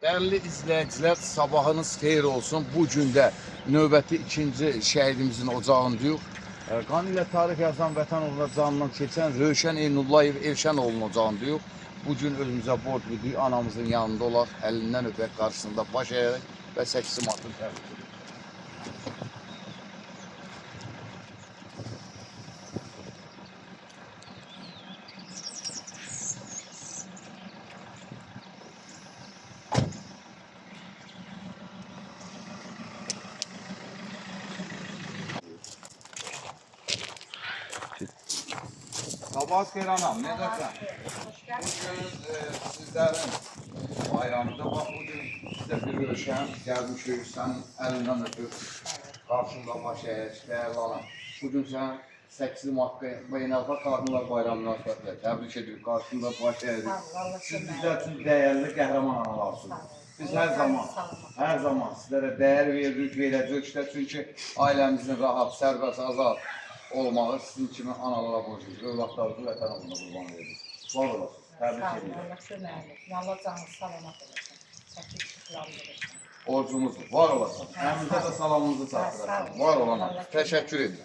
Değerli izleyiciler, sabahınız xeyir olsun. Bu günde növbəti ikinci şəhidimizin ocağındayıq. Qan ilə tarix yazan vətən uğruna canından keçən Rövşən Eynullayev Elşənoğlu'nun ocağındayıq. Bu gün özümüzə borc bildik, anamızın yanında olaq, əlindən öpək, qarşısında baş əyərək və 8 martın təbrik edirik. Sabah xeyir anam, ne dersen? Bugün sizlerin bayramında bak bugün biz de bir Rövşən gəlmişik, sənin əlindən öpüb, qarşında baş əyək, değerli anam. Bugün sen 8 Mart Beynəlxalq Qadınlar Bayramı münasibətilə təbrik edirik, qarşında baş əyək. Siz bizler için değerli qəhrəman analarsınız. Biz her zaman sizlere değer verdik, verəcək çünkü ailemizin rahat, sərbəst, azad olmalı. Sizin kimi analara borcluyuz. Övladlarınızı vətən uğruna qurban veririk. Var olasın. Təbrik ediyorum. Allah köməklik. Allah canınız salamat olasın. Çəkib şükürlər verirsin. Borcumuzdur. Var olasın. Əmizə də salamınızı çatdırasın. Var olanlar. Təşəkkür edirəm.